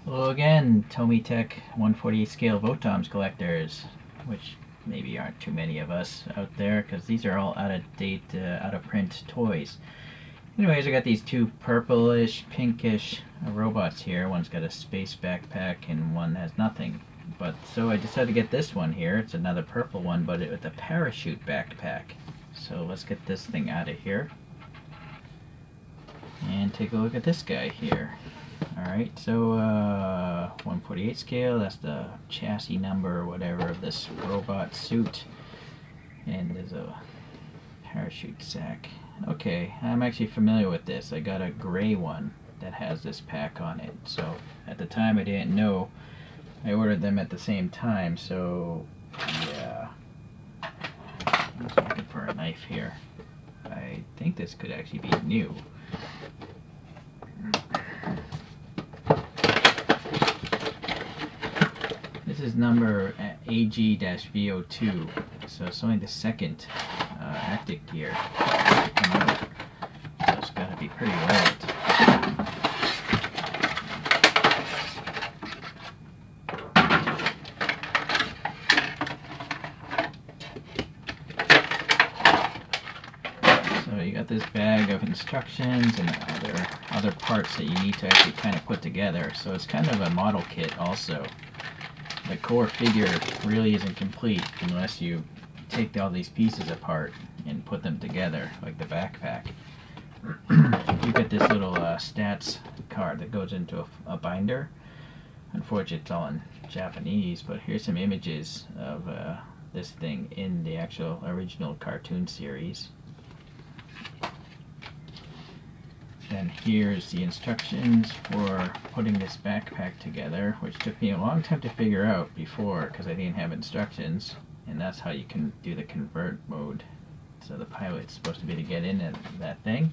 Hello again, Tech 148 scale VOTOMS collectors, which maybe aren't too many of us out there because these are all out of date, out of print toys. Anyways, I got these two purplish, pinkish robots here. One's got a space backpack and one has nothing. But so I decided to get this one here. It's another purple one, but with a parachute backpack. So let's get this thing out of here and take a look at this guy here. Alright, so 148 scale, that's the chassis number or whatever of this robot suit. And there's a parachute sack. Okay, I'm actually familiar with this. I got a gray one that has this pack on it. So at the time I didn't know. I ordered them at the same time, so yeah. I was looking for a knife here. I think this could actually be new. This is number AG-V02, so it's only the second Actic gear. So it's got to be pretty old. So you got this bag of instructions and other parts that you need to actually kind of put together. So it's kind of a model kit also. The core figure really isn't complete unless you take all these pieces apart and put them together, like the backpack. You get this little stats card that goes into a binder. Unfortunately, it's all in Japanese, but here's some images of this thing in the actual original cartoon series. And here's the instructions for putting this backpack together, which took me a long time to figure out before because I didn't have instructions. And that's how you can do the convert mode. So the pilot's supposed to be to get in that thing.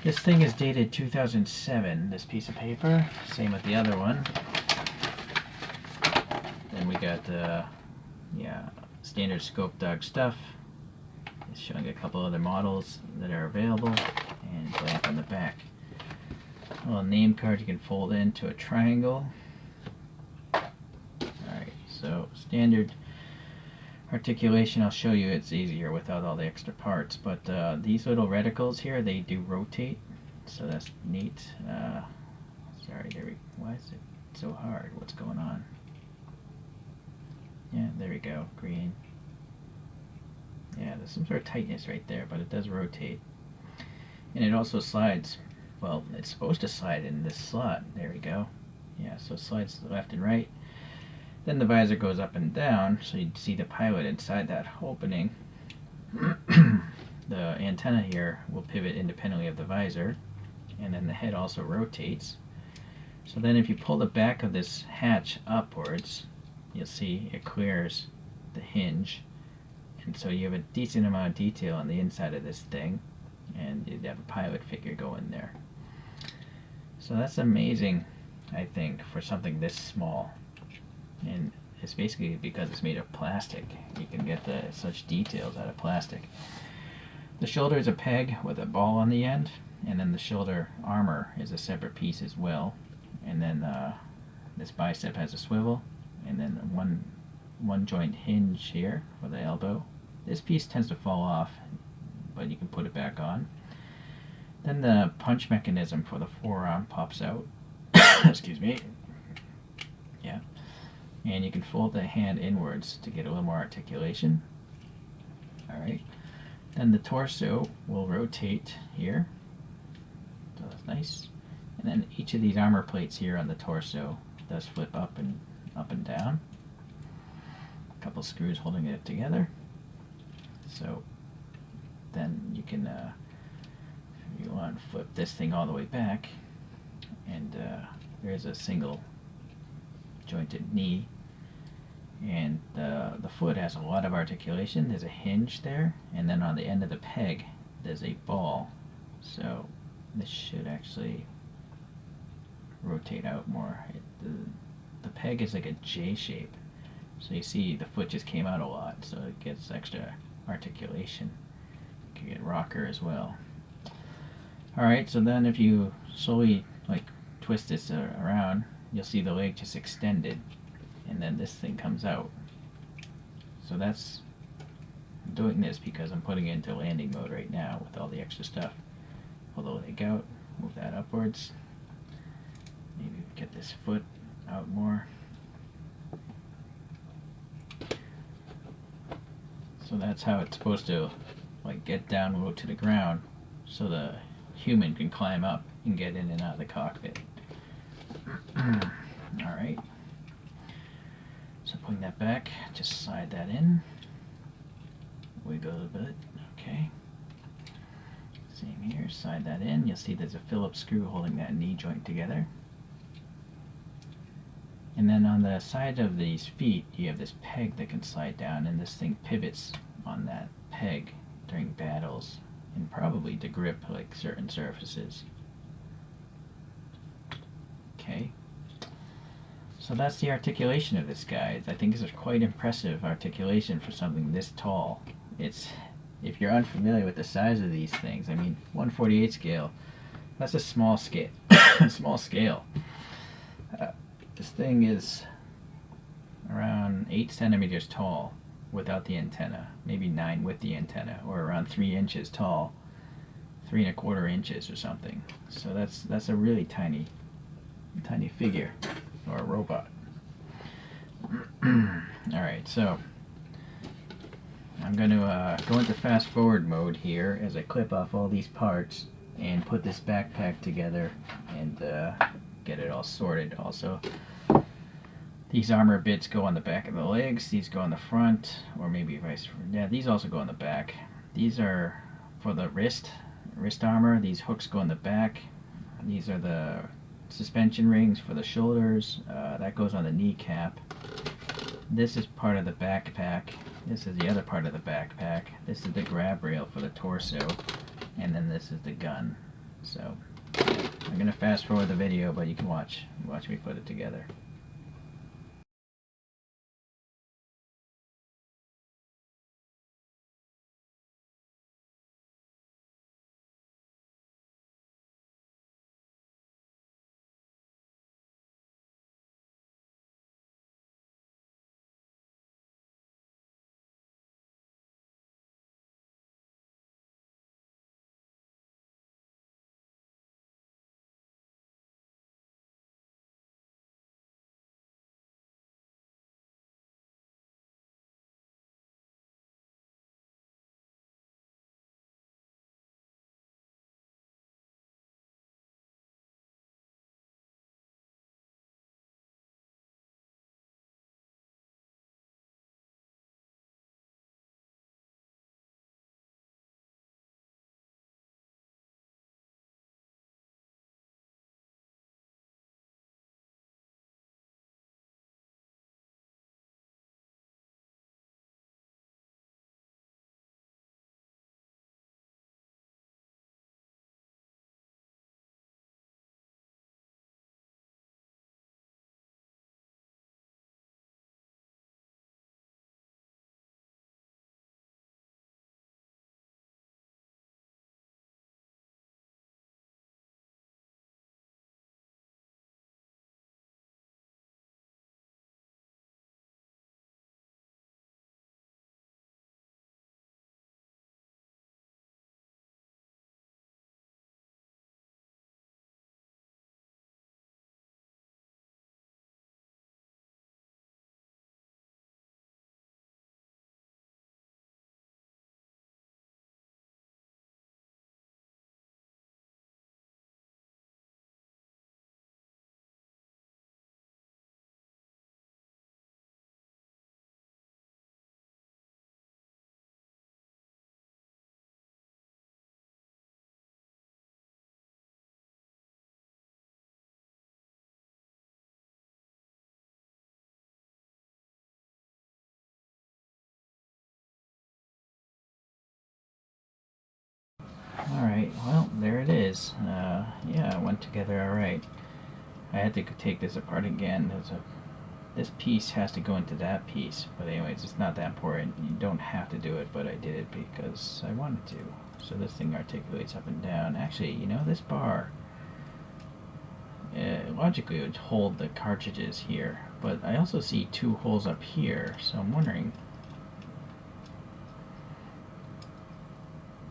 This thing is dated 2007, this piece of paper. Same with the other one. Then we got standard Scopedog stuff. It's showing a couple other models that are available, and blank on the back. A little name card you can fold into a triangle. Alright, so standard articulation, I'll show you it's easier without all the extra parts, but these little reticles here, they do rotate, so that's neat. Sorry, why is it so hard? What's going on? Yeah, there we go, green. Yeah, there's some sort of tightness right there, but it does rotate. And it also slides. Well, it's supposed to slide in this slot. There we go. Yeah, so it slides left and right. Then the visor goes up and down, so you see the pilot inside that opening. The antenna here will pivot independently of the visor, and then the head also rotates. So then if you pull the back of this hatch upwards, you'll see it clears the hinge. And so you have a decent amount of detail on the inside of this thing, and you'd have a pilot figure go in there. So that's amazing, I think, for something this small. And it's basically because it's made of plastic. You can get such details out of plastic. The shoulder is a peg with a ball on the end, and then the shoulder armor is a separate piece as well. And then this bicep has a swivel, and then one joint hinge here for the elbow. This piece tends to fall off, but you can put it back on. Then the punch mechanism for the forearm pops out. Excuse me. Yeah. And you can fold the hand inwards to get a little more articulation. Alright. Then the torso will rotate here. So that's nice. And then each of these armor plates here on the torso does flip up and down. A couple screws holding it together. So then you can, if you want, flip this thing all the way back, and there's a single jointed knee, and the foot has a lot of articulation. There's a hinge there, and then on the end of the peg there's a ball, so this should actually rotate out more. The peg is like a J shape. So you see the foot just came out a lot, so it gets extra articulation. You can get rocker as well. Alright, so then if you slowly twist this around, you'll see the leg just extended, and then this thing comes out. So that's, I'm doing this because I'm putting it into landing mode right now with all the extra stuff. Pull the leg out, move that upwards. Maybe get this foot out more. So that's how it's supposed to like get down low to the ground, so the human can climb up and get in and out of the cockpit. Alright. So putting that back, just slide that in. Wiggle a bit. Okay. Same here, slide that in. You'll see there's a Phillips screw holding that knee joint together. And then on the side of these feet, you have this peg that can slide down, and this thing pivots on that peg during battles, and probably to grip like certain surfaces. Okay. So that's the articulation of this guy. I think it's a quite impressive articulation for something this tall. It's, if you're unfamiliar with the size of these things, I mean, 1/48 scale, that's a small scale. Small scale. This thing is around 8 centimeters tall without the antenna, maybe 9 with the antenna, or around 3 inches tall, 3 1/4 inches or something. So that's a really tiny figure, or a robot. Alright, so I'm going to go into fast forward mode here as I clip off all these parts and put this backpack together and get it all sorted. Also, these armor bits go on the back of the legs, these go on the front, or maybe vice versa. Yeah, these also go on the back. These are for the wrist armor. These hooks go on the back. These are the suspension rings for the shoulders. That goes on the kneecap. This is part of the backpack. This is the other part of the backpack. This is the grab rail for the torso, and then this is the gun. So I'm gonna fast forward the video, but you can watch me put it together. Alright, well, there it is. Yeah, it went together alright. I had to take this apart again. This piece has to go into that piece. But anyways, it's not that important. You don't have to do it, but I did it because I wanted to. So this thing articulates up and down. Actually, you know, this bar, logically it would hold the cartridges here, but I also see two holes up here, so I'm wondering.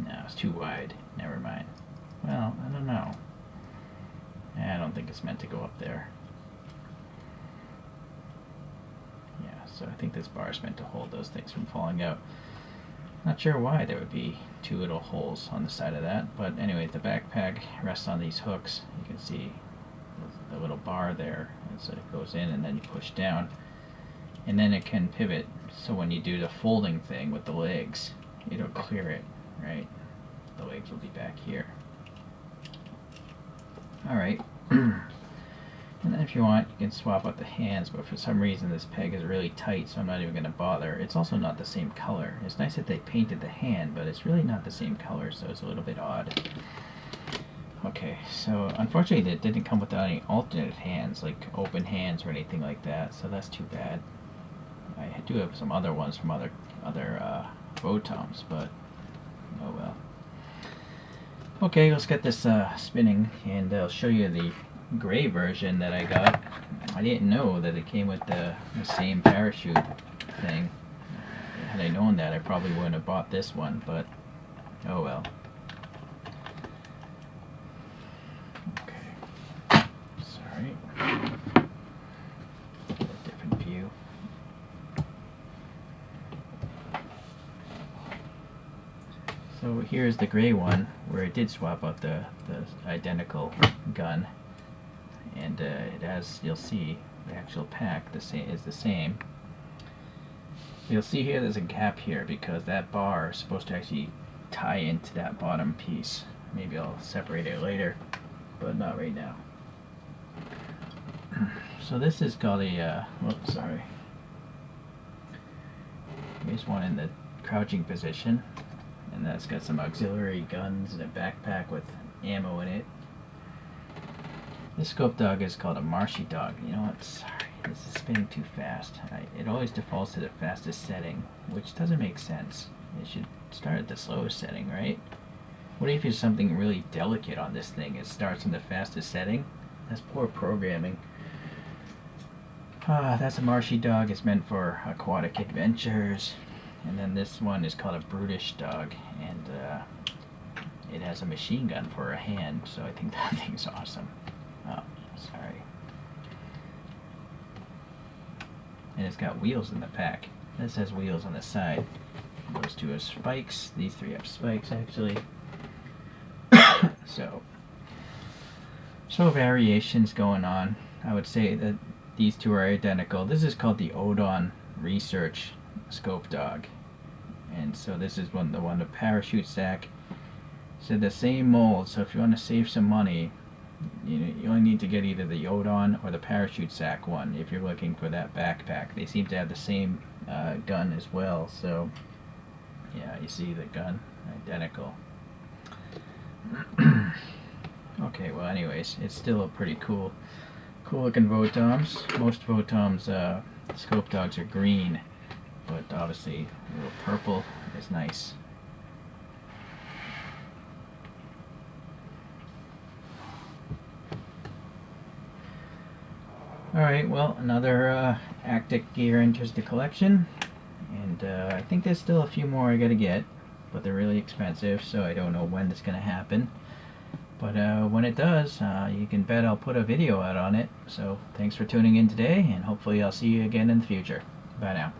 No, it's too wide. Never mind. Well, I don't know. I don't think it's meant to go up there. Yeah, so I think this bar is meant to hold those things from falling out. Not sure why there would be two little holes on the side of that, but anyway, the backpack rests on these hooks. You can see the little bar there, and so it goes in and then you push down, and then it can pivot, so when you do the folding thing with the legs, it'll clear it, right? The legs will be back here. Alright, and then if you want, you can swap out the hands, but for some reason this peg is really tight, so I'm not even going to bother. It's also not the same color. It's nice that they painted the hand, but it's really not the same color, so it's a little bit odd. Okay, so unfortunately it didn't come without any alternate hands, like open hands or anything like that, so that's too bad. I do have some other ones from other VOTOMs, but oh well. Okay, let's get this spinning, and I'll show you the gray version that I got. I didn't know that it came with the same parachute thing. Had I known that, I probably wouldn't have bought this one, but oh well. Okay, sorry. Get a different view. So here's the gray one, where I did swap out the identical gun, and it has, you'll see, the actual pack is the same. You'll see here there's a gap here because that bar is supposed to actually tie into that bottom piece. Maybe I'll separate it later, but not right now. So this is called a, whoops, sorry. Here's one in the crouching position. And that's got some auxiliary guns and a backpack with ammo in it. This scope dog is called a marshy dog. You know what? Sorry, this is spinning too fast. It always defaults to the fastest setting, which doesn't make sense. It should start at the slowest setting, right? What if there's something really delicate on this thing? It starts in the fastest setting? That's poor programming. That's a marshy dog. It's meant for aquatic adventures. And then this one is called a brutish dog, and it has a machine gun for a hand, so I think that thing's awesome. Oh, sorry. And it's got wheels in the pack. This has wheels on the side. Those two have spikes. These three have spikes, actually. So variations going on. I would say that these two are identical. This is called the Odon Research Scope Dog, and so this is the one the parachute sack. So the same mold. So if you want to save some money, you only need to get either the Odon or the parachute sack one if you're looking for that backpack. They seem to have the same gun as well. So yeah, you see the gun, identical. Okay, well anyways, it's still a pretty cool looking VOTOMs. Most VOTOMs scope dogs are green, but obviously a little purple is nice. Alright, well, another Actic gear enters the collection, and I think there's still a few more I gotta get, but they're really expensive, so I don't know when it's gonna happen. But when it does, you can bet I'll put a video out on it. So thanks for tuning in today, and hopefully I'll see you again in the future. Bye now.